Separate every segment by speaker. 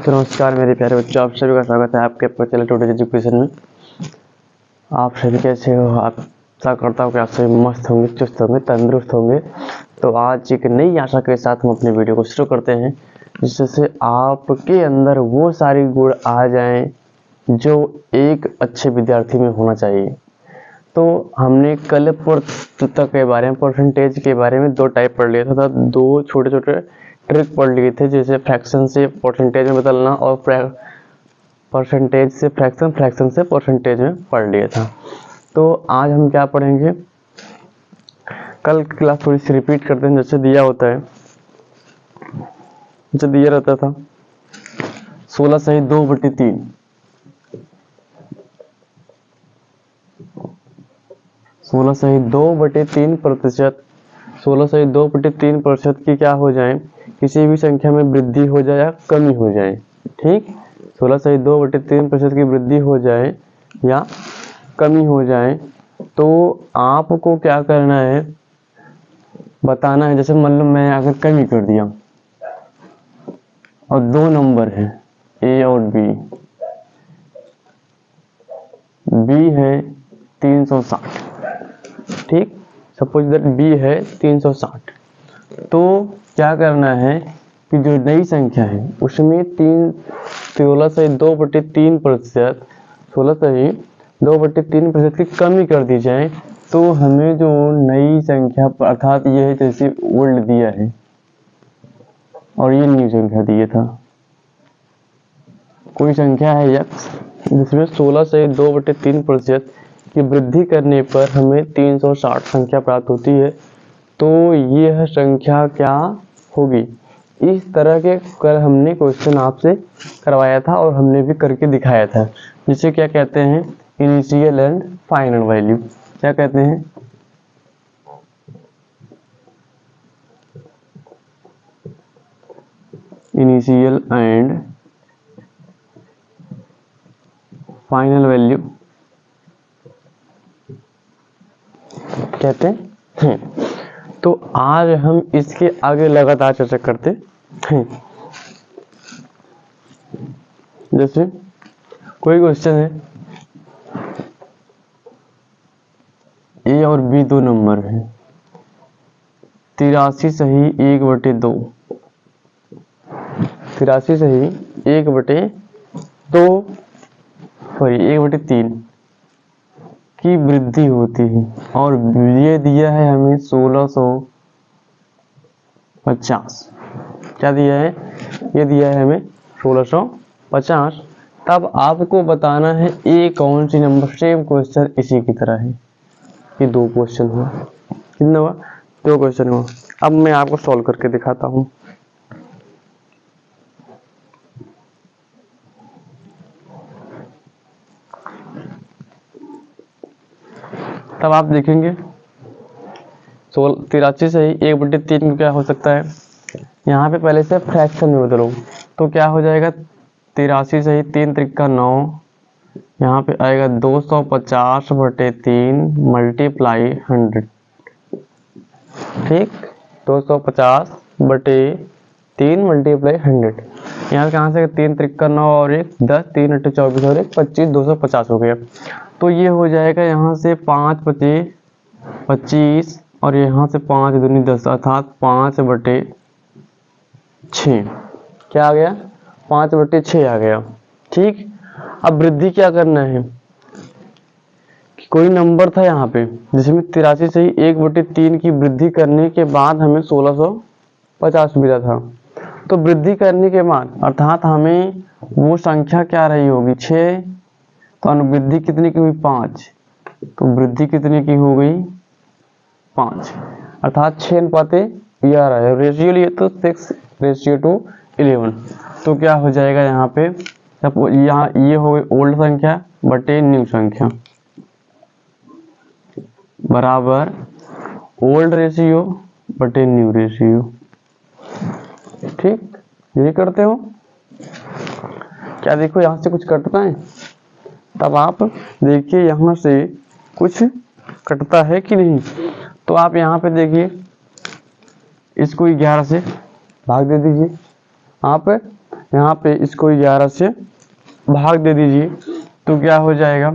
Speaker 1: तो नमस्कार मेरे प्यारे बच्चों, आप सभी का स्वागत है आपके चैनल टुडे एजुकेशन में। आप सभी कैसे हो? आशा करता हूँ कि आप सभी मस्त होंगे, चुस्त होंगे, तंदुरुस्त होंगे। तो आज एक नई आशा के साथ हम अपने वीडियो को शुरू करते हैं, जिससे आपके अंदर वो सारी गुण आ जाएं जो एक अच्छे विद्यार्थी में होना चाहिए। तो हमने कल पूर्णता के बारे में, परसेंटेज के बारे में दो टाइप पढ़ लिया था। दो छोटे छोटे ट्रिक पढ़ लिए थे, जैसे फ्रैक्शन से परसेंटेज में बदलना और परसेंटेज से फ्रैक्शन, फ्रैक्शन से परसेंटेज में पढ़ लिया था। तो आज हम क्या पढ़ेंगे, कल की क्लास थोड़ी सी रिपीट करते हैं। जैसे दिया होता है, जैसे दिया रहता था 16 सही 2/3, 16 सही 2/3%, 16 सही 2/3% की क्या हो जाए, किसी भी संख्या में वृद्धि हो जाए या कमी हो जाए। ठीक, 16 सही 2/3% की वृद्धि हो जाए या कमी हो जाए तो आपको क्या करना है, बताना है। जैसे मान लो मैं अगर कमी कर दिया और दो नंबर है ए और बी, बी है 360, ठीक, सपोज दैट बी है 360। तो क्या करना है कि जो नई संख्या है उसमें 16 से 2/3%, 16 से 2/3% की कमी कर दी जाए। तो हमें जो नई संख्या, अर्थात ये है जैसे ओल्ड दिया है और ये न्यू संख्या दिया था, कोई संख्या है x जिसमें 16 से 2/3% की वृद्धि करने पर हमें 360 संख्या प्राप्त होती है। तो यह संख्या क्या होगी? इस तरह के कल हमने क्वेश्चन आपसे करवाया था और हमने भी करके दिखाया था, जिसे क्या कहते हैं, इनिशियल एंड फाइनल वैल्यू। क्या कहते हैं? इनिशियल एंड फाइनल वैल्यू कहते हैं। तो आज हम इसके आगे लगातार चर्चा करते हैं। जैसे कोई क्वेश्चन है, ए और बी दो नंबर है, 83 सही 1/2, 83 सही 1/2 सॉरी 1/3 की वृद्धि होती है। और ये दिया है हमें 1650। क्या दिया है? ये दिया है हमें 1650। तब आपको बताना है ए कौन सी नंबर। सेम क्वेश्चन इसी की तरह है, ये दो क्वेश्चन हुआ, कितना हुआ? दो क्वेश्चन हुआ। अब मैं आपको सॉल्व करके दिखाता हूँ। तब आप देखेंगे 83 से 1/3 क्या हो सकता है। यहाँ पे पहले से फ्रैक्शन में बदलो तो क्या हो जाएगा, 83 से 3 त्रिका 9, यहाँ पे आएगा 250/3 मल्टीप्लाई 100। ठीक, 250/3 मल्टीप्लाई 100। यहाँ कहाँ से 3 त्रिका 9 और 1 10, 3 8 24 और 1 25, 250 हो गया। तो ये हो जाएगा यहाँ से 5 25 25 और यहाँ से 5 दूनी 10, अर्थात 5/6। क्या आ गया? 5/6 आ गया। ठीक, अब वृद्धि क्या करना है कि कोई नंबर था यहाँ पे जिसमें 83 से 1/3 की वृद्धि करने के बाद हमें 1650 मिला था। तो वृद्धि करने के बाद अर्थात हमें वो संख्या क्या रही होगी, 6। तो अनुवृद्धि कितने की हुई? 5। तो वृद्धि कितने की हो गई? 5, अर्थात 6:11 है रेशियो लिए तो 6:11। तो क्या हो जाएगा यहाँ पे, यहाँ ये हो गई ओल्ड संख्या बटे न्यू संख्या बराबर ओल्ड रेशियो बटे न्यू रेशियो। ठीक, यही करते हो क्या? देखो यहाँ से कुछ कटता है, तब आप देखिए यहाँ से कुछ कटता है कि नहीं। तो आप यहाँ पे देखिए, इसको 11 से भाग दे दीजिए। आप यहाँ पे इसको 11 से भाग दे दीजिए तो क्या हो जाएगा,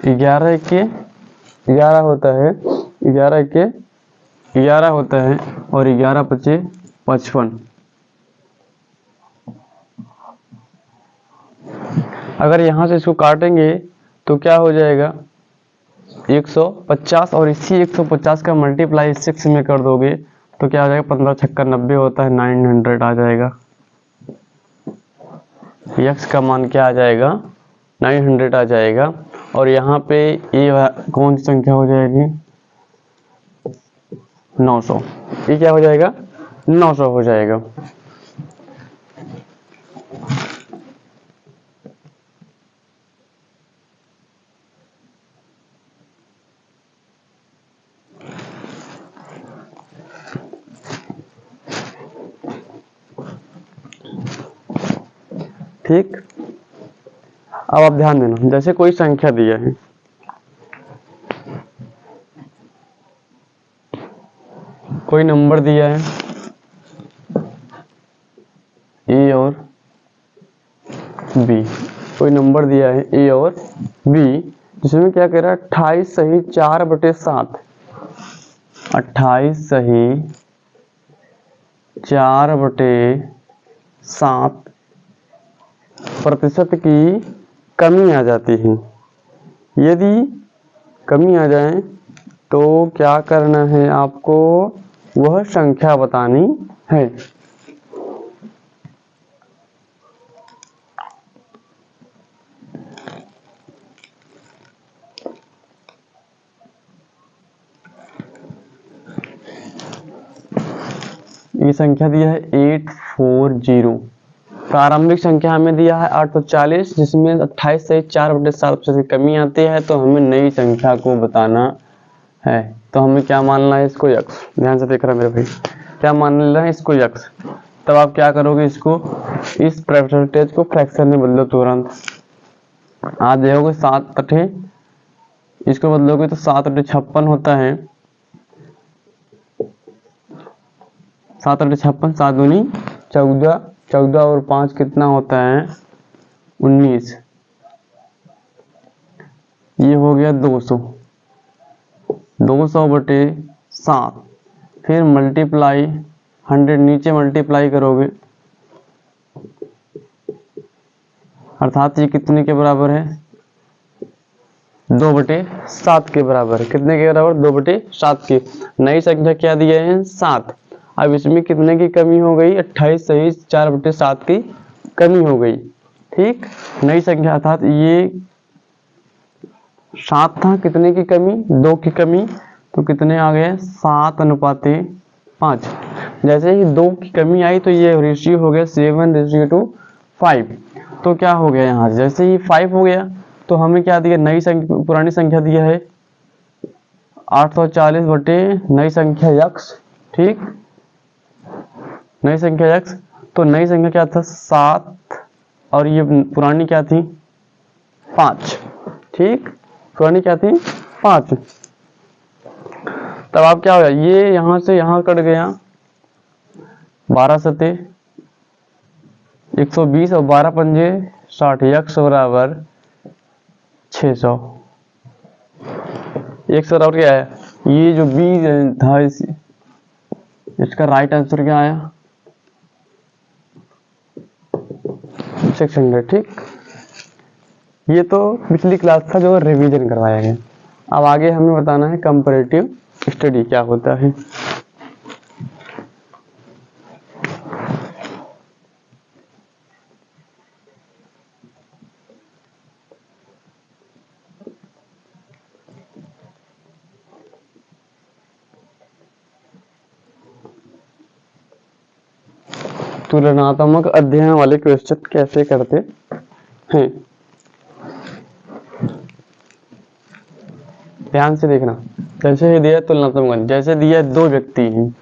Speaker 1: 11 एके 11 होता है, 11 एके 11 होता है और 11 पचे 55। अगर यहाँ से इसको काटेंगे तो क्या हो जाएगा 150 और इसी 150 का मल्टीप्लाई 6 में कर दोगे तो क्या हो जाएगा 15 छक्का 90 होता है, 900 आ जाएगा। x का मान क्या आ जाएगा 900 आ जाएगा। और यहाँ पे ये कौन सी संख्या हो जाएगी 900, ये क्या हो जाएगा 900 हो जाएगा। ठीक, अब आप ध्यान देना, जैसे कोई संख्या दिया है, कोई नंबर दिया है ए और बी, कोई नंबर दिया है ए और बी, जिसमें क्या कह रहा है 28 सही 4/7, 28 सही 4/7 प्रतिशत की कमी आ जाती है। यदि कमी आ जाए तो क्या करना है आपको, वह संख्या बतानी है। ये संख्या दिया है 840, प्रारंभिक संख्या हमें दिया है 840, जिसमें 28 से 4/7 की कमी आती है, तो हमें नई संख्या को बताना है। तो हमें क्या मानना है इसको x, ध्यान से देख रहा मेरे भाई, क्या मान लेना है इसको x। तब आप क्या करोगे, इसको इस परसेंटेज को फ्रैक्शन में बदलो तुरंत। आप देखोगे 7/8, इसको बदलोगे तो 7/56 होता है, 7/56, 7 दूनी 14, 14 और 5 कितना होता है 19, ये हो गया 200, 200/7, फिर मल्टीप्लाई 100, नीचे मल्टीप्लाई करोगे, अर्थात ये कितने के बराबर है 2/7 के बराबर है। कितने के बराबर 2/7 के। नई संख्या क्या दिए हैं 7। अब इसमें कितने की कमी हो गई 28 सही 4/7 की कमी हो गई। ठीक, नई संख्या अर्थात ये 7 था, कितने की कमी 2 की कमी, तो कितने आ गए 7:5। जैसे ही 2 की कमी आई तो ये रेशियो हो गया 7:5। तो क्या हो गया यहाँ जैसे ही 5 हो गया तो हमें क्या दिया, नई संख्या पुरानी संख्या दिया है 840 बटे नई संख्या x। ठीक, नई संख्या x, तो नई संख्या क्या था 7 और ये पुरानी क्या थी 5। ठीक, पुरानी क्या थी 5। तब आप क्या हो गया, ये यहां से यहां कट गया 12 सते 120 और 12 पंजे 60, x बराबर 600। x बराबर क्या है, ये जो b था इसका राइट आंसर क्या आया 600। ठीक, ये तो पिछली क्लास था जो रिवीजन करवाया गया। अब आगे हमें बताना है कंपैरेटिव स्टडी क्या होता है। तुलनात्मक अध्ययन वाले क्वेश्चन कैसे करते हैं, ध्यान से देखना। जैसे ही दिया तुलनात्मक, जैसे दिया 2 व्यक्ति हैं,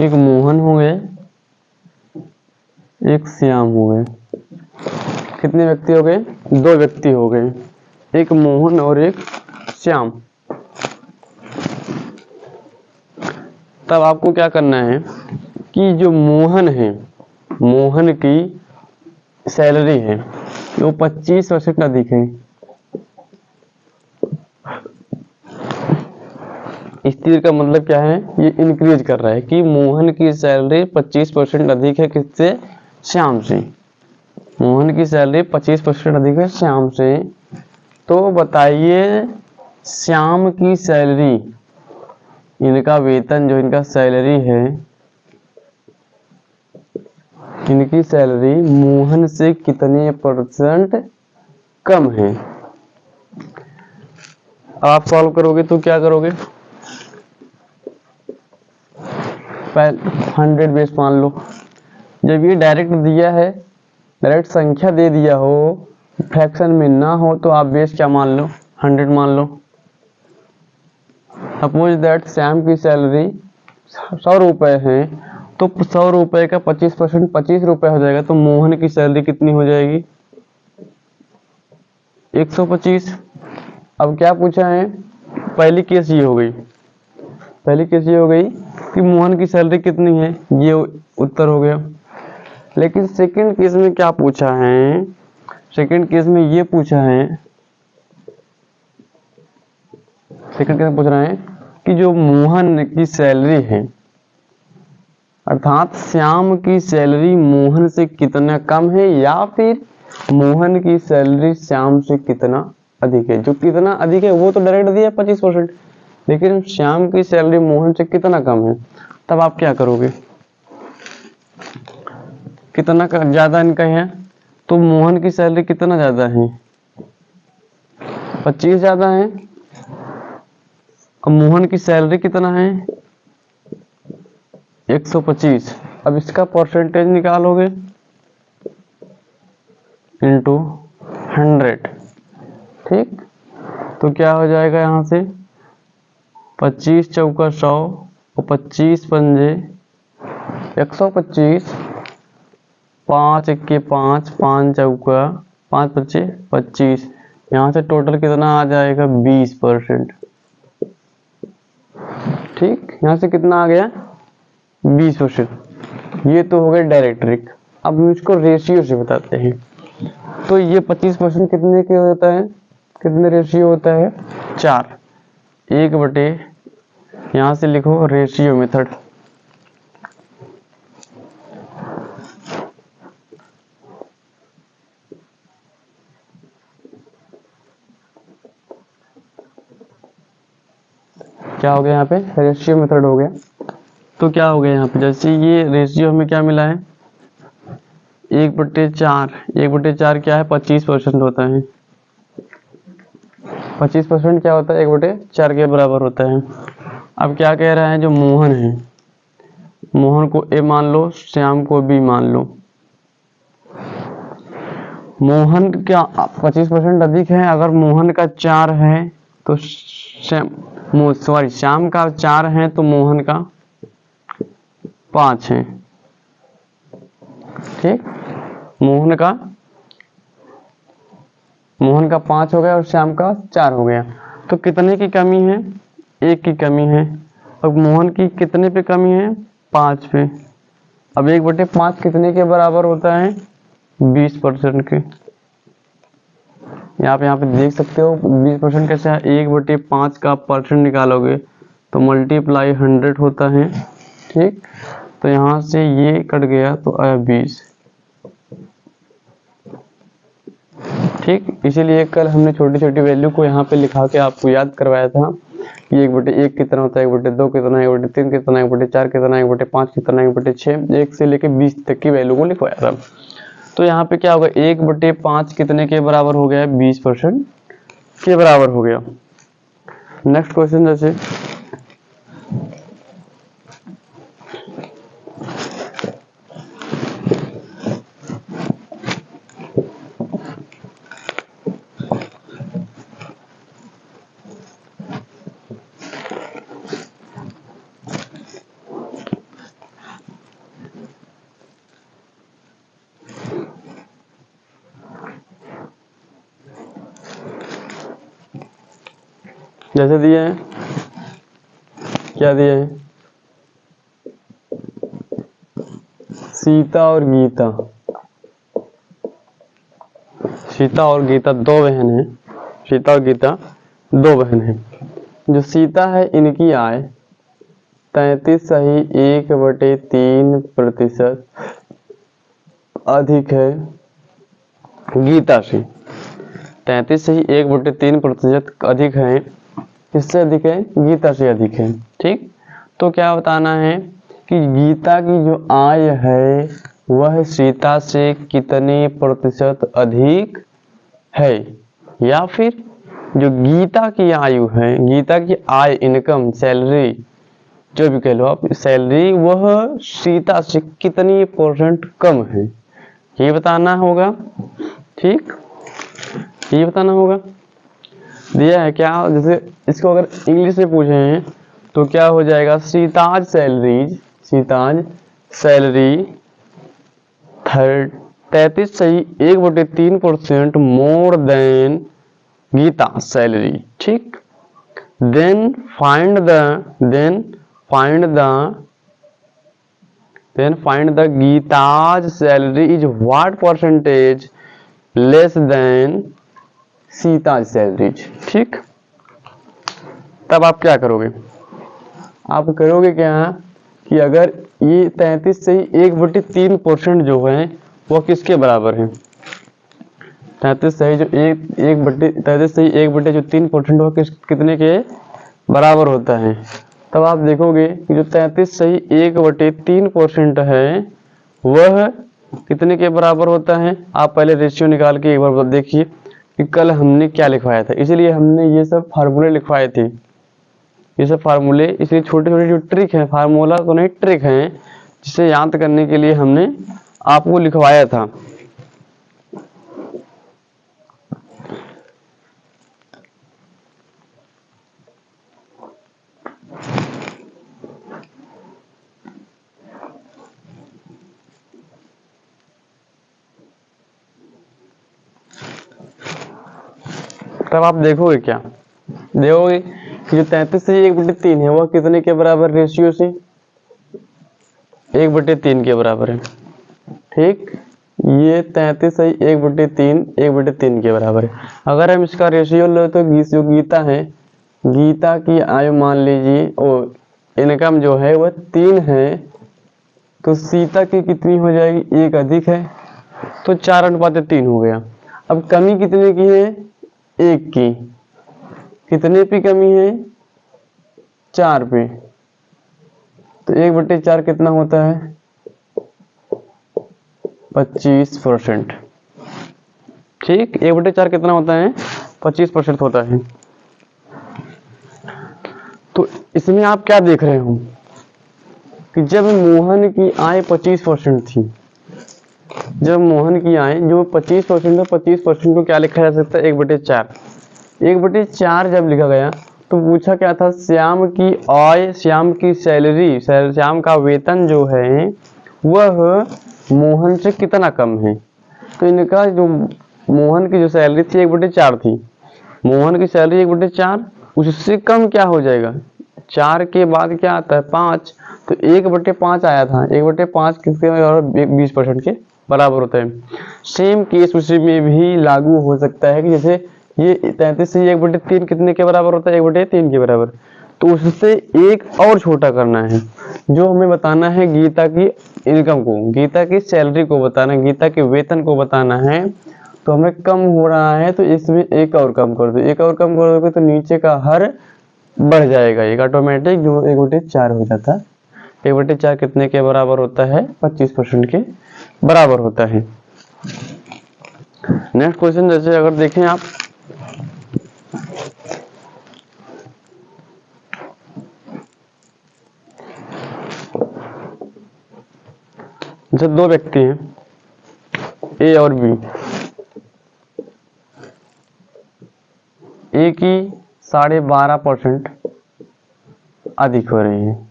Speaker 1: एक मोहन हो गए एक श्याम हो गए। कितने व्यक्ति हो गए दो व्यक्ति हो गए, एक मोहन और एक श्याम। तब आपको क्या करना है कि जो मोहन है, मोहन की सैलरी है वो 25% अधिक है। स्थिर का मतलब क्या है, ये इंक्रीज कर रहा है कि मोहन की सैलरी 25% अधिक है किससे, श्याम से। मोहन की सैलरी 25% अधिक है श्याम से। तो बताइए श्याम की सैलरी, इनका वेतन जो इनका सैलरी है, इनकी सैलरी मोहन से कितने % कम है। अब आप सॉल्व करोगे तो क्या करोगे, 100 बेस मान लो। जब ये डायरेक्ट दिया है, डायरेक्ट संख्या दे दिया हो, फ्रैक्शन में ना हो, तो आप बेस क्या मान लो, 100 मान लो। सपोज दैट श्याम की सैलरी 100 रुपए है, तो 100 रुपए का 25% 25 रुपए हो जाएगा, तो मोहन की सैलरी कितनी हो जाएगी, 125। अब क्या पूछा है, पहली केस ये हो गई, पहली केस ये हो गई कि मोहन की सैलरी कितनी है, ये उत्तर हो गया। लेकिन सेकंड केस में क्या पूछा है, सेकंड केस में ये पूछा है, सेकंड केस में पूछ रहा है कि जो मोहन की सैलरी है, अर्थात श्याम की सैलरी मोहन से कितना कम है, या फिर मोहन की सैलरी श्याम से कितना अधिक है। जो कितना अधिक है वो तो डायरेक्ट दिया 25%, लेकिन श्याम की सैलरी मोहन से कितना कम है। तब आप क्या करोगे, कितना ज्यादा इनका है, तो मोहन की सैलरी कितना ज्यादा है, 25 ज्यादा है। अब मोहन की सैलरी कितना है, 125। अब इसका परसेंटेज निकालोगे इंटू 100, ठीक। तो क्या हो जाएगा यहाँ से, 25 चौका 100 और 25 पंजे 125, 5 इक्के 5, 5 चौका 5 पच्चे 25। यहाँ से टोटल कितना आ जाएगा, 20%। ठीक, यहाँ से कितना आ गया, 20%। ये तो हो गया डायरेक्ट ट्रिक। अब हम इसको रेशियो से बताते हैं। तो ये 25% कितने के होता है, कितने रेशियो होता है, 4। 1/, यहाँ से लिखो रेशियो मेथड। क्या हो गया, यहाँ पे रेशियो मेथड हो गया। तो क्या हो गया यहाँ पे, जैसे ये रेशियो हमें क्या मिला है, 1/4। 1/4 क्या है, 25% होता है। 25% क्या होता है, 1/4 के बराबर होता है। अब क्या कह रहा है, जो मोहन है, मोहन को ए मान लो, श्याम को बी मान लो। मोहन क्या 25% अधिक है, अगर मोहन का 4 है तो श्याम का 4 है तो मोहन का 5 है। ठीक, मोहन का 5 हो गया और श्याम का 4 हो गया। तो कितने की कमी है, 1 की कमी है। अब मोहन की कितने पे कमी है, 5 पे। अब 1/5 कितने के बराबर होता है, 20% के। आप यहाँ पे देख सकते हो 20% कैसे है, 1/5 का परसेंट निकालोगे तो मल्टीप्लाई 100 होता है। ठीक, तो यहाँ से ये कट गया तो आया 20। ठीक, इसीलिए कल हमने छोटी छोटी वैल्यू को यहाँ पे लिखा के आपको याद करवाया था कि 1/1 कितना होता है, 1/2 कितना, 1/3 कितना, 1/4 कितना, 1/5 कितना, 1/6, 1 से लेके 20 तक की वैल्यू को लिखवाया था। तो यहाँ पे क्या होगा, 1/5 कितने के बराबर हो गया, 20% के बराबर हो गया। नेक्स्ट क्वेश्चन, जैसे जैसे दिए हैं, क्या दिए हैं, सीता और गीता। सीता और गीता दो बहन हैं, सीता और गीता दो बहन हैं। जो सीता है इनकी आय 33.1/3% अधिक है गीता से। 33.1/3% अधिक है, किससे अधिक है, गीता से अधिक है। ठीक, तो क्या बताना है कि गीता की जो आय है वह सीता से कितने प्रतिशत अधिक है, या फिर जो गीता की आयु है, गीता की आय, इनकम, सैलरी, जो भी कह लो आप, सैलरी वह सीता से कितनी % कम है, ये बताना होगा। ठीक, ये बताना होगा। दिया है क्या, जैसे इसको अगर इंग्लिश में पूछे हैं तो क्या हो जाएगा, Sita's salary 33.1/3% more than Gita salary. ठीक, then find the Gita's salary is what percentage less than Sita's salary. ठीक, तब आप क्या करोगे, आप करोगे क्या कि अगर ये 33.1/3% जो है वो किसके बराबर है, 33.1/3% वो कितने के बराबर होता है, तब आप देखोगे कि जो 33.1/3% है वह कितने के बराबर होता है। आप पहले रेशियो निकाल के एक बार देखिए कि कल हमने क्या लिखवाया था, इसीलिए हमने ये सब फार्मूले लिखवाए थे, ये सब फार्मूले, इसलिए छोटे छोटे जो ट्रिक है, फार्मूला तो नहीं, ट्रिक है, जिसे याद करने के लिए हमने आपको लिखवाया था। तब आप देखोगे क्या, देखोगे कि जो 33.1/3 है वह कितने के बराबर, रेशियो से 1/3 के बराबर है। ठीक, ये 33.1/3 के बराबर है। अगर हम इसका रेशियो ले तो जो गीता है, गीता की आयु मान लीजिए, और इनकम जो है वह 3 है, तो सीता की कितनी हो जाएगी, 1 अधिक है, तो 4:3 हो गया। अब कमी कितने की है, 1 की, कितने पे कमी है, 4 पे, तो 1/4 कितना होता है, 25%। ठीक, 1/4 कितना होता है, 25% होता है। तो इसमें आप क्या देख रहे हो कि जब मोहन की आय 25% थी, जब मोहन की आय जो 25% है, 25% को क्या लिखा जा सकता है, 1/4। 1/4 जब लिखा गया तो पूछा क्या था, श्याम की आय, श्याम की सैलरी, श्याम का वेतन जो है वह मोहन से कितना कम है। तो इनका जो मोहन की जो सैलरी थी 1/4 थी, मोहन की सैलरी 1/4, उससे कम क्या हो जाएगा, 4 के बाद क्या आता है, 5, तो 1/5 आया था, 1/5 किसके बराबर, 20% के बराबर होता है। सेम केस उसी में भी लागू हो सकता है कि जैसे ये 33 से 1/3 कितने के बराबर होता है, 1/3 के बराबर, तो उससे एक और छोटा करना है, जो हमें बताना है गीता की इनकम को, गीता की सैलरी को बताना है, गीता के वेतन को बताना है, तो हमें कम हो रहा है, तो इसमें एक और कम कर दो, एक और कम कर दोगे तो नीचे का हर बढ़ जाएगा, एक ऑटोमेटिक जो 1/4 हो जाता है। 1/4 कितने के बराबर होता है, 25% के बराबर होता है। नेक्स्ट क्वेश्चन, जैसे अगर देखें आप, जैसे दो व्यक्ति हैं ए और बी, ए की 12.5% अधिक हो रही है,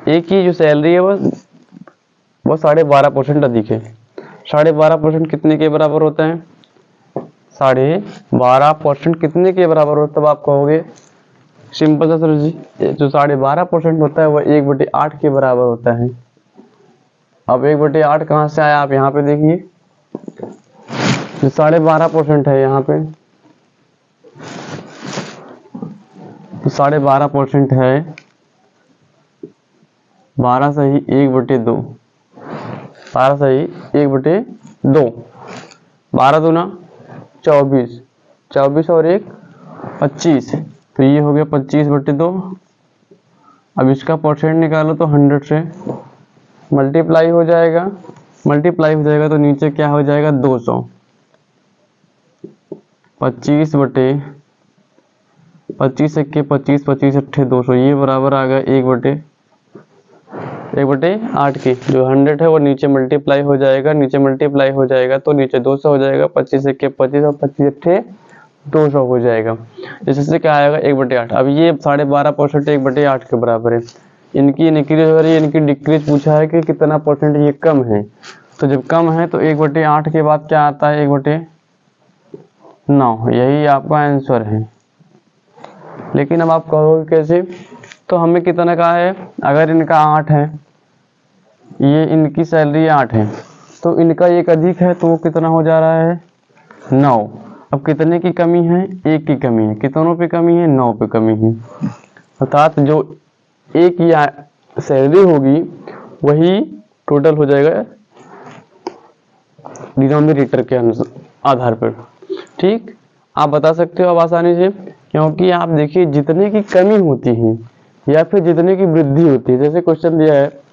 Speaker 1: ए की जो सैलरी है वो 12.5% अधिक है। 12.5% कितने के बराबर होता है, 12.5% कितने के बराबर होता है? तब आप कहोगे सिंपल सा सर जी, जो 12.5% होता है वह 1/8 के बराबर होता है। अब 1/8 कहाँ से आया? आप यहाँ पे देखिए, जो 12.5% है यहाँ पे, तो 12.5% है 12 सही 1/2, 12 सही 1/2, 12 दूना 24, 24 और 1 25, तो ये हो गया 25/2। अब इसका परसेंट निकालो तो 100 से मल्टीप्लाई हो जाएगा, तो नीचे क्या हो जाएगा? 200। 25/25 के 25, 25 अट्ठे 200, ये बराबर आ गया 1/8 के। जो 100 है वो नीचे मल्टीप्लाई हो जाएगा, तो नीचे 200 हो जाएगा। 25 के 25 और 25 अट्ठे 200 हो जाएगा, जिससे क्या आएगा? 1/8। अब ये 12.5% 1/8 के बराबर है। इनकी इंक्रीज हो रही है, इनकी डिक्रीज पूछा है कि कितना परसेंट ये कम है। तो जब कम है तो 1/8 के बाद क्या आता है? 1/9। यही आपका आंसर है। लेकिन अब आप कहोगे कैसे? तो हमें कितना का है? अगर इनका 8 है, ये इनकी सैलरी 8 है, तो इनका एक अधिक है, तो वो कितना हो जा रहा है? 9। अब कितने की कमी है? 1 की कमी है। कितनों पे कमी है? 9 पे कमी है। अर्थात जो एक की सैलरी होगी वही टोटल हो जाएगा डिनोमिनेटर के आधार पर। ठीक, आप बता सकते हो अब आसानी से, क्योंकि आप देखिए जितने की कमी होती है या फिर जितने की वृद्धि होती है, जैसे क्वेश्चन दिया है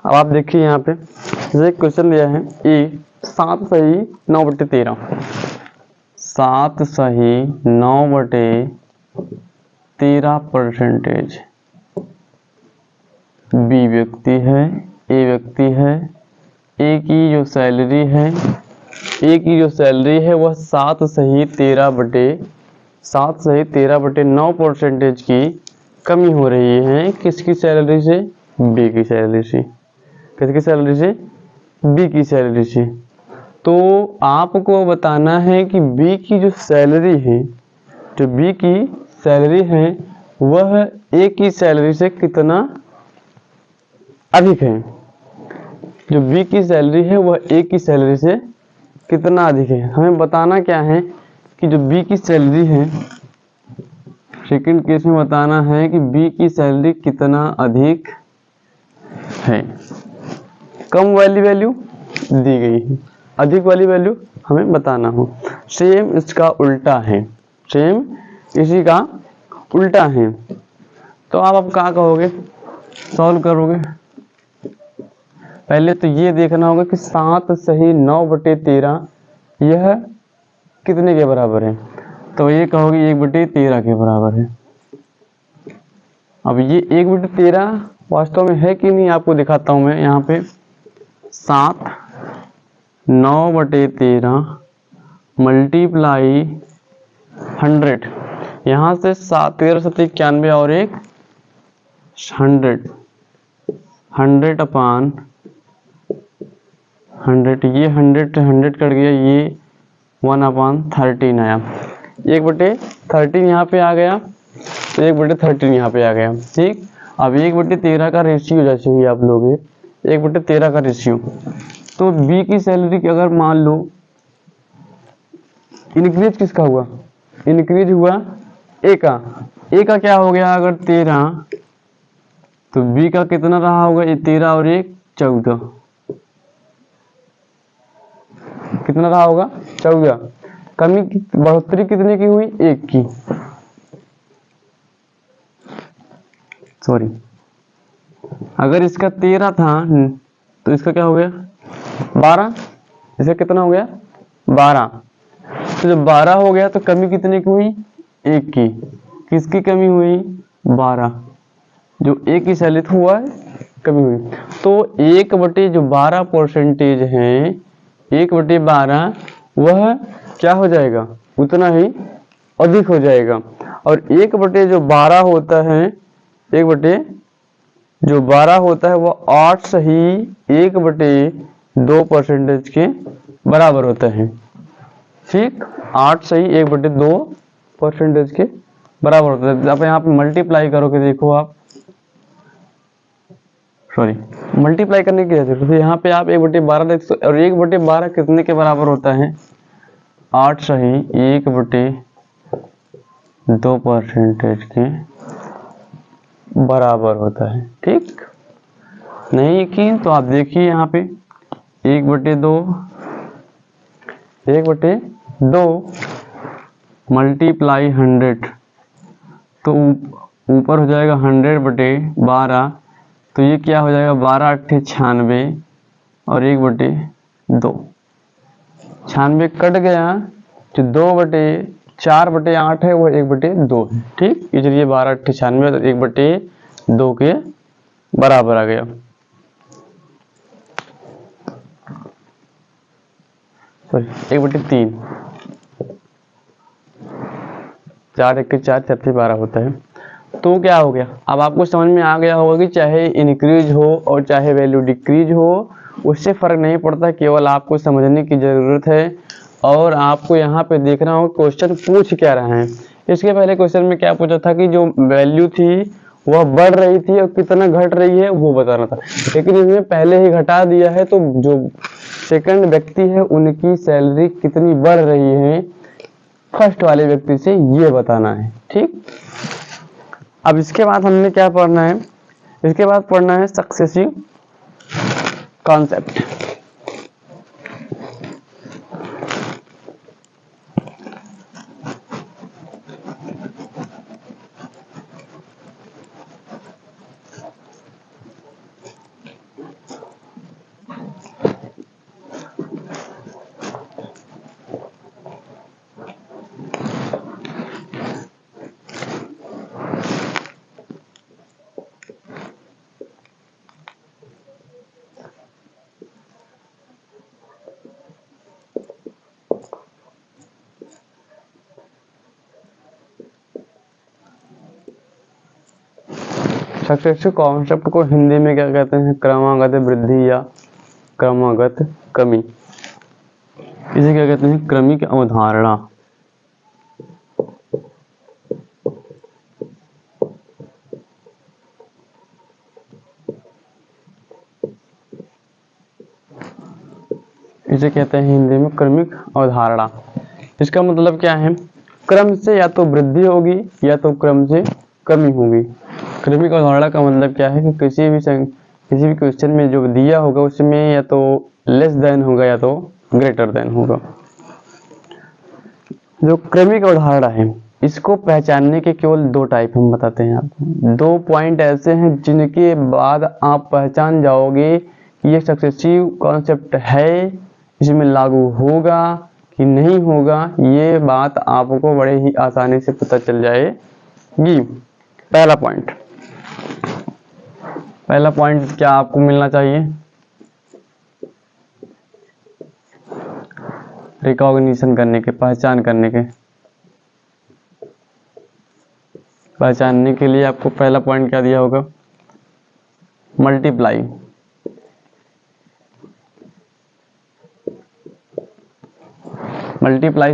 Speaker 1: अब आप देखिए यहाँ पे जैसे क्वेश्चन दिया है ए 7 सही 9/13, 7 सही 9/13%। बी व्यक्ति है, ए व्यक्ति है, ए की जो सैलरी है वह 7 सही 13/9% की कमी हो रही है। किसकी सैलरी से? बी की सैलरी से। किसकी सैलरी से? बी की सैलरी से। तो आपको बताना है कि बी की जो सैलरी है वह ए की सैलरी से कितना अधिक है। जो बी की सैलरी है वह ए की सैलरी से कितना अधिक है। हमें बताना क्या है कि जो बी की सैलरी है, सेकंड केस में बताना है कि बी की सैलरी कितना अधिक है। कम वाली वैल्यू दी गई है, अधिक वाली वैल्यू हमें बताना हो। सेम इसका उल्टा है, सेम इसी का उल्टा है। तो आप अब क्या कहोगे? सॉल्व करोगे। पहले तो ये देखना होगा कि 7 सही 9/13 यह कितने के बराबर है। तो ये कहोगे 1/13 के बराबर है। अब ये 1/13 वास्तव में है कि नहीं आपको दिखाता हूं मैं। यहाँ पे 7 9/13 मल्टीप्लाई 100, यहाँ से 13 7 91 और 1 100 अपान 100, ये 100 से 100 कट गया, ये 1/13 आया। 1/13 यहाँ पे आ गया, तो 1/13 यहाँ पे आ गया। ठीक, अब 1/13 का रेशियो जैसे ही आप लोगे 1/13 का रेशियो, तो बी की सैलरी की अगर मान लो इंक्रीज किसका हुआ? इंक्रीज हुआ ए का। ए का क्या हो गया? अगर 13 तो बी का कितना रहा होगा? ये 13 और 1 14, कितना रहा होगा? 14। कमी बढ़ोतरी कितने की हुई? 1 की, सॉरी। अगर इसका 13 था तो इसका क्या हो गया 12, इसका कितना हो गया 12। तो जब 12 हो गया तो कमी कितने की हुई 1 की। किसकी कमी हुई 12, जो 1 की सैलित हुआ है कमी हुई। तो 1/12 जो 12% है 1/12 वह क्या हो जाएगा उतना ही अधिक हो जाएगा। और 1/12 होता है 1/12 होता है वो 8 से ही 1/2% के बराबर होता है। ठीक 8 से ही 1/2% के बराबर होता है। आप यहाँ पे मल्टीप्लाई करोगे देखो आप मल्टीप्लाई करने की जरूरत है। यहाँ पे आप 1/12 देख सकते और 1/12 कितने के बराबर होता है 8 से ही 1/2% के बराबर होता है। ठीक नहीं यकीन तो आप देखिए यहाँ पे 1/2 मल्टीप्लाई 100 तो ऊपर हो जाएगा 100/12। तो ये क्या हो जाएगा 12 8 96 और 1/2 96 कट गया जो 2/4/8 है वो 1/2 है। ठीक इसलिए 12 8 96 तो 1/2 के बराबर आ गया। सॉरी 1/3 4 1 4 4 12 होता है। तो क्या हो गया अब आपको समझ में आ गया होगा कि चाहे इंक्रीज हो और चाहे वैल्यू डिक्रीज हो उससे फर्क नहीं पड़ता, केवल आपको समझने की जरूरत है। और आपको यहाँ पे देखना होगा क्वेश्चन पूछ क्या रहा है। इसके पहले क्वेश्चन में क्या पूछा था कि जो वैल्यू थी वह बढ़ रही थी और कितना घट रही है वो बताना था, लेकिन इसमें पहले ही घटा दिया है। तो जो सेकंड व्यक्ति है उनकी सैलरी कितनी बढ़ रही है फर्स्ट वाले व्यक्ति से ये बताना है। ठीक अब इसके बाद हमने क्या पढ़ना है, इसके बाद पढ़ना है सक्सेसिव कॉन्सेप्ट। सक्सेसिव कॉन्सेप्ट को हिंदी में क्या कहते हैं क्रमागत वृद्धि या क्रमागत कमी। इसे क्या कहते हैं क्रमिक अवधारणा। इसे कहते हैं हिंदी में क्रमिक अवधारणा। इसका मतलब क्या है क्रम से या तो वृद्धि होगी या तो क्रम से कमी होगी। क्रमिक अवधारणा का मतलब क्या है कि किसी भी क्वेश्चन में जो दिया होगा उसमें या तो लेस देन होगा या तो ग्रेटर देन होगा। जो क्रमिक अवधारणा है इसको पहचानने के केवल 2 टाइप हम बताते हैं आपको। 2 पॉइंट ऐसे हैं जिनके बाद आप पहचान जाओगे कि ये सक्सेसिव कॉन्सेप्ट है, इसमें लागू होगा कि नहीं होगा। ये बात आपको बड़े ही आसानी से पता चल जाएगी। पहला पॉइंट क्या आपको मिलना चाहिए रिकॉग्निशन करने के, पहचानने के लिए आपको पहला पॉइंट क्या दिया होगा मल्टीप्लाई।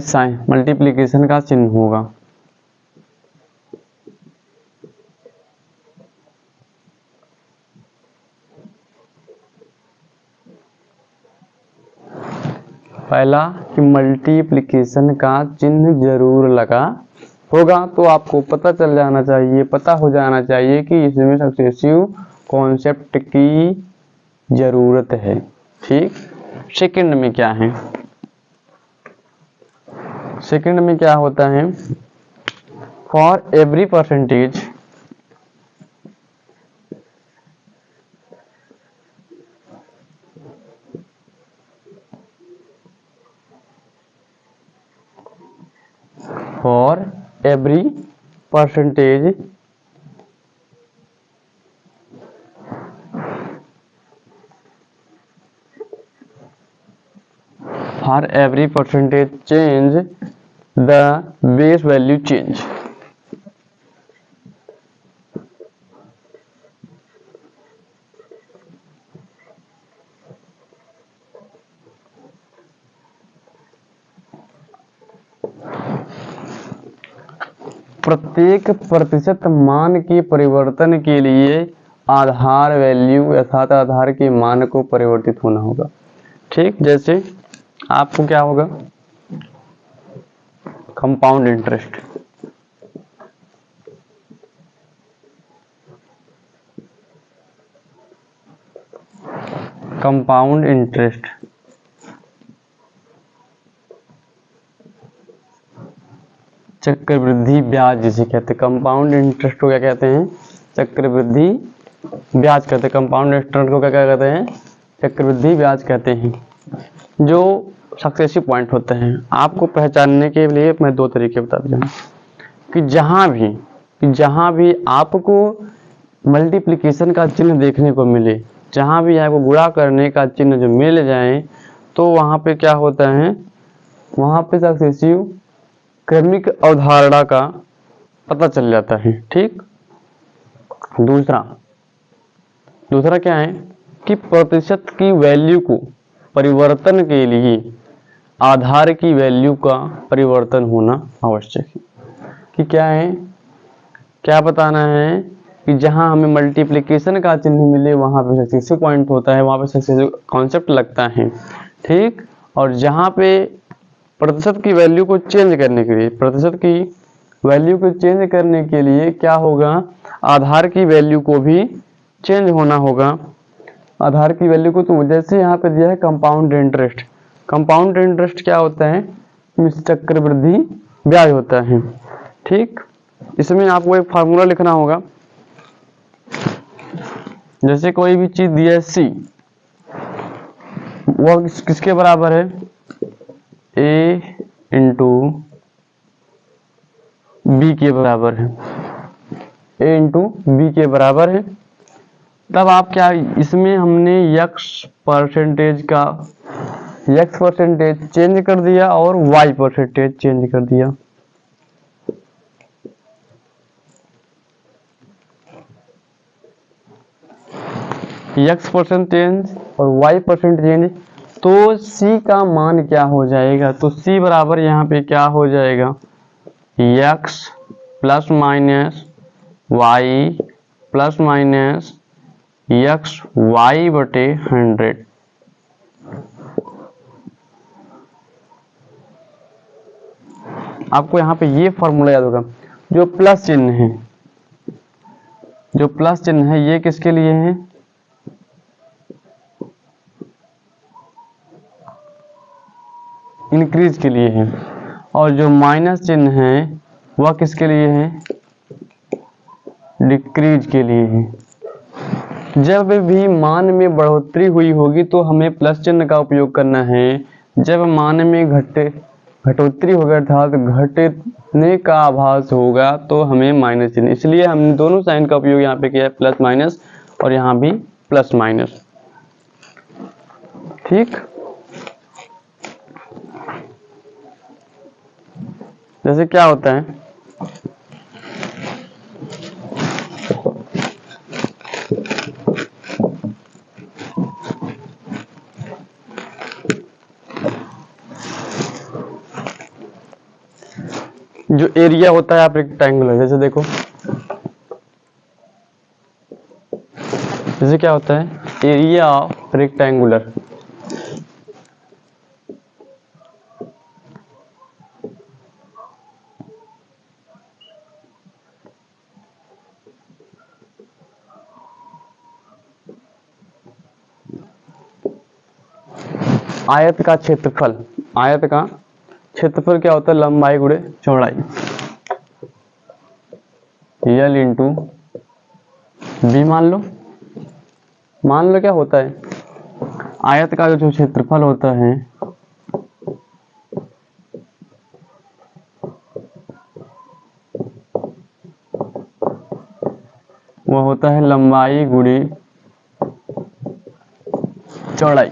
Speaker 1: साइन मल्टीप्लिकेशन का चिन्ह होगा। पहला कि मल्टीप्लिकेशन का चिन्ह जरूर लगा होगा। तो आपको पता चल जाना चाहिए, पता हो जाना चाहिए कि इसमें सक्सेसिव कॉन्सेप्ट की जरूरत है। ठीक सेकंड में क्या है, सेकंड में क्या होता है for every percentage for every percentage change the base value change। प्रत्येक प्रतिशत मान के परिवर्तन के लिए आधार वैल्यू अर्थात आधार के मान को परिवर्तित होना होगा। ठीक, जैसे आपको क्या होगा, कंपाउंड इंटरेस्ट, कंपाउंड इंटरेस्ट चक्रवृद्धि ब्याज जिसे कहते हैं, कंपाउंड इंटरेस्ट को क्या कहते हैं, चक्रवृद्धि ब्याज कहते हैं। कंपाउंड इंटरेस्ट को क्या कहते हैं, चक्रवृद्धि ब्याज कहते हैं। जो सक्सेसिव पॉइंट होते हैं, आपको पहचानने के लिए मैं दो तरीके बता दूं कि जहां भी आपको मल्टीप्लिकेशन का चिन्ह देखने को मिले, जहां भी आपको गुणा करने का चिन्ह जो मिल जाए, तो वहां पे क्या होता है, वहां पे सक्सेसिव क्रमिक अवधारणा का पता चल जाता है। ठीक, दूसरा क्या है कि प्रतिशत की वैल्यू को परिवर्तन के लिए आधार की वैल्यू का परिवर्तन होना आवश्यक है। कि क्या है, क्या बताना है कि जहां हमें मल्टीप्लिकेशन का चिन्ह मिले वहां पे सक्सेसिव पॉइंट होता है, वहां पे सक्सेसिव कॉन्सेप्ट लगता है। ठीक, और जहां पे प्रतिशत की वैल्यू को चेंज करने के लिए, प्रतिशत की वैल्यू को चेंज करने के लिए क्या होगा, आधार की वैल्यू को भी चेंज होना होगा। आधार की वैल्यू को, तो जैसे यहाँ पे दिया है कंपाउंड इंटरेस्ट, कंपाउंड इंटरेस्ट क्या होता है, चक्रवृद्धि ब्याज होता है। ठीक, इसमें आपको एक फार्मूला लिखना होगा। जैसे कोई भी चीज दी है सी, वो किसके बराबर है, ए इंटू बी के बराबर है, ए इंटू बी के बराबर है। तब आप क्या, इसमें हमने x परसेंटेज चेंज कर दिया और y परसेंटेज चेंज कर दिया। x परसेंटेज और y परसेंटेज, तो c का मान क्या हो जाएगा, तो c बराबर यहाँ पे क्या हो जाएगा, x plus minus y plus minus x y बटे 100। आपको यहाँ पे ये फॉर्मूला याद होगा। जो प्लस चिन्ह है, जो प्लस चिन्ह है ये किसके लिए है, इंक्रीज के लिए है, और जो माइनस चिन्ह है वह किसके लिए है, डिक्रीज के लिए है। जब भी मान में बढ़ोतरी हुई होगी तो हमें प्लस चिन्ह का उपयोग करना है। जब मान में घटोतरी होगा अर्थात घटने का आभास होगा तो हमें माइनस चिन्ह, इसलिए हमने दोनों साइन का उपयोग यहाँ पे किया है, प्लस माइनस, और यहाँ भी प्लस माइनस। ठीक, जैसे क्या होता है, जो एरिया होता है आप रेक्टेंगुलर, जैसे देखो, जैसे क्या होता है, एरिया ऑफ रेक्टेंगुलर, आयत का क्षेत्रफल, आयत का क्षेत्रफल क्या होता है, लंबाई गुणे चौड़ाई, L इंटू बी। मान लो क्या होता है, आयत का जो क्षेत्रफल होता है वो होता है लंबाई गुणे चौड़ाई।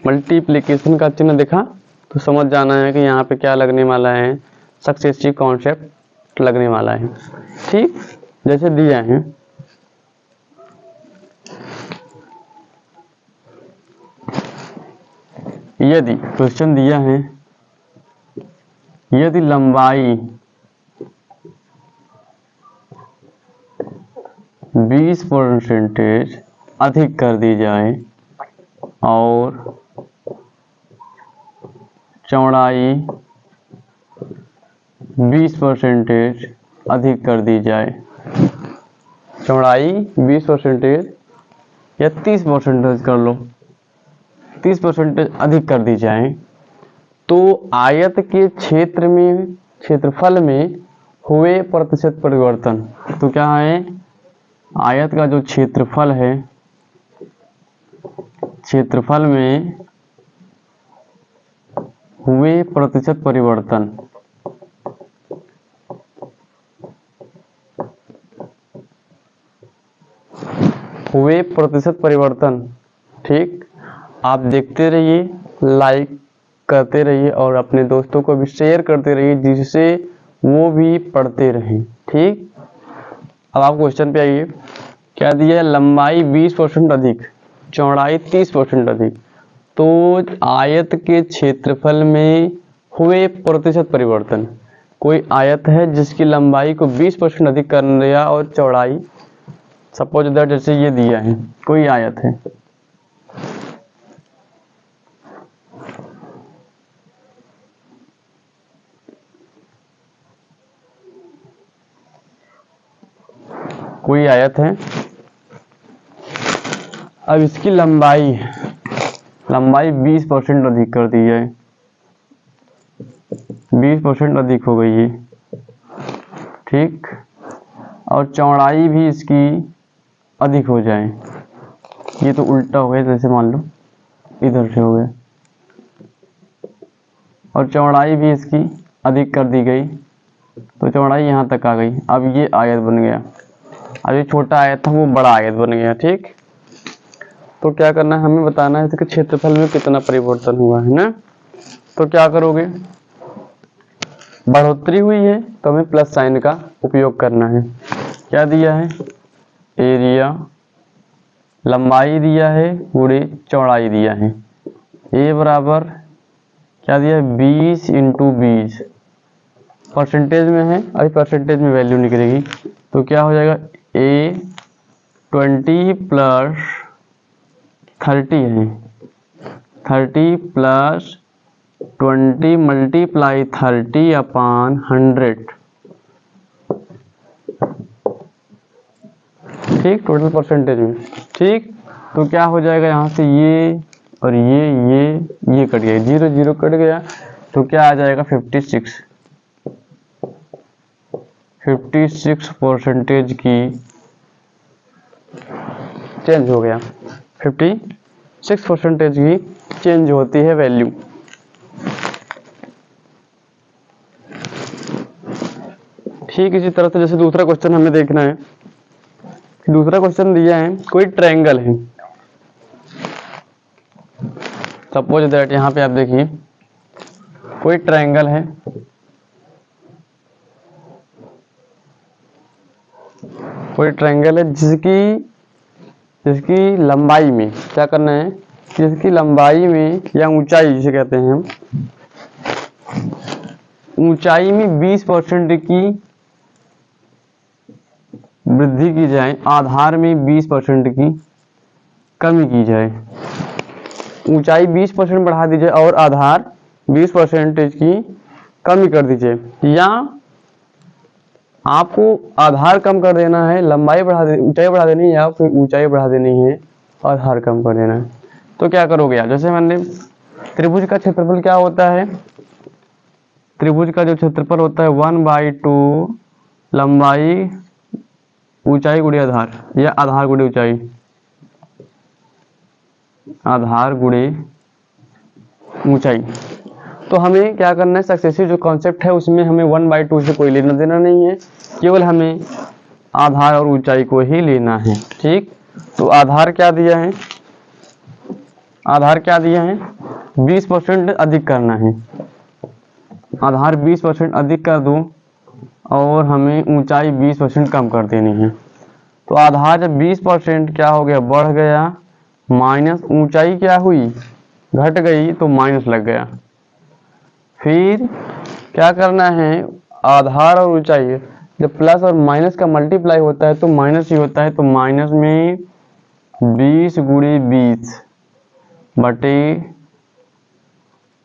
Speaker 1: मल्टीप्लिकेशन का चिन्ह देखा तो समझ जाना है कि यहाँ पे क्या लगने वाला है, सक्सेसिव कॉन्सेप्ट लगने वाला है। ठीक, जैसे दिया है यदि क्वेश्चन दिया है यदि लंबाई 20% अधिक कर दी जाए और चौड़ाई 20% अधिक कर दी जाए, चौड़ाई 20% या 30% कर लो, 30% अधिक कर दी जाए, तो आयत के क्षेत्रफल में हुए प्रतिशत परिवर्तन। तो क्या है, आयत का जो क्षेत्रफल है, क्षेत्रफल में हुए प्रतिशत परिवर्तन, हुए प्रतिशत परिवर्तन। ठीक, आप देखते रहिए, लाइक करते रहिए और अपने दोस्तों को भी शेयर करते रहिए जिससे वो भी पढ़ते रहें। ठीक, अब आप क्वेश्चन पे आइए। क्या दिया है, लंबाई 20% अधिक, चौड़ाई 30% अधिक, तो आयत के क्षेत्रफल में हुए प्रतिशत परिवर्तन। कोई आयत है जिसकी लंबाई को 20% अधिक कर दिया और चौड़ाई, सपोज दैट जैसे ये दिया है, कोई आयत है, कोई आयत है, अब इसकी लंबाई 20% अधिक कर दी जाए, 20% अधिक हो गई है। ठीक, और चौड़ाई भी इसकी अधिक हो जाए, ये तो उल्टा हो गया, जैसे मान लो इधर से हो गया, और चौड़ाई भी इसकी अधिक कर दी गई, तो चौड़ाई यहाँ तक आ गई। अब ये आयत बन गया, अब ये छोटा आयत था वो बड़ा आयत बन गया। ठीक, तो क्या करना है, हमें बताना है इसके क्षेत्रफल में कितना परिवर्तन हुआ है ना। तो क्या करोगे, बढ़ोतरी हुई है तो हमें प्लस साइन का उपयोग करना है। क्या दिया है, एरिया, लंबाई दिया है गुणे चौड़ाई दिया है, ए बराबर क्या दिया है, 20 × 20, परसेंटेज में है, अभी परसेंटेज में वैल्यू निकलेगी, तो क्या हो जाएगा, ए 20 + 30 है, 30 + 20 × 30/100। ठीक, टोटल परसेंटेज में। ठीक, तो क्या हो जाएगा, यहाँ से ये और ये कट गया, 0 0 कट गया, तो क्या आ जाएगा, 56% की चेंज हो गया, 56% की चेंज होती है वैल्यू। ठीक, इसी तरह से जैसे दूसरा क्वेश्चन हमें देखना है, दूसरा क्वेश्चन दिया है, कोई ट्रायंगल है, सपोज दैट यहाँ पे आप देखिए कोई ट्रायंगल है, कोई ट्रायंगल है जिसकी लंबाई में क्या करना है, जिसकी लंबाई में या ऊंचाई जिसे कहते हैं हम, ऊंचाई में 20% की वृद्धि की जाए, आधार में 20% की कमी की जाए। ऊंचाई 20% बढ़ा दी जाए और आधार 20% की कमी कर दीजिए, या आपको आधार कम कर देना है, लंबाई बढ़ा दे, ऊंचाई बढ़ा देनी है, या फिर ऊंचाई बढ़ा देनी है, आधार कम कर देना है। तो क्या करोगे यार, जैसे मैंने त्रिभुज का क्षेत्रफल क्या होता है, त्रिभुज का जो क्षेत्रफल होता है 1/2 लंबाई ऊंचाई गुणे आधार, या आधार गुणे ऊंचाई, आधार गुणे ऊंचाई। तो हमें क्या करना है, सक्सेसिव जो कॉन्सेप्ट है उसमें हमें 1/2 से कोई लेना देना नहीं है, केवल हमें आधार और ऊंचाई को ही लेना है। ठीक, तो आधार क्या दिया है, आधार क्या दिया है, 20% अधिक करना है। आधार 20% अधिक कर दूं और हमें ऊंचाई 20% कम कर देनी है। तो आधार जब 20% क्या हो गया, बढ़ गया, माइनस ऊंचाई क्या हुई, घट गई, तो माइनस लग गया। फिर क्या करना है, आधार और ऊंचाई जब प्लस और माइनस का मल्टीप्लाई होता है तो माइनस ही होता है, तो माइनस में 20 गुणे 20 बटे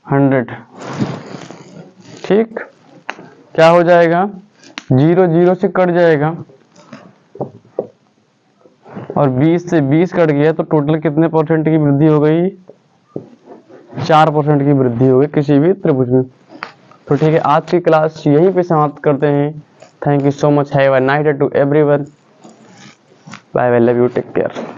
Speaker 1: 100। ठीक, क्या हो जाएगा, 0 0 से कट जाएगा और 20 से 20 कट गया, तो टोटल कितने परसेंट की वृद्धि हो गई, 4% की वृद्धि हो गई किसी भी त्रिभुज में। तो ठीक है, आज की क्लास यहीं पे समाप्त करते हैं। Thank you so much, have a nice day to everyone, bye bye, love you, take care.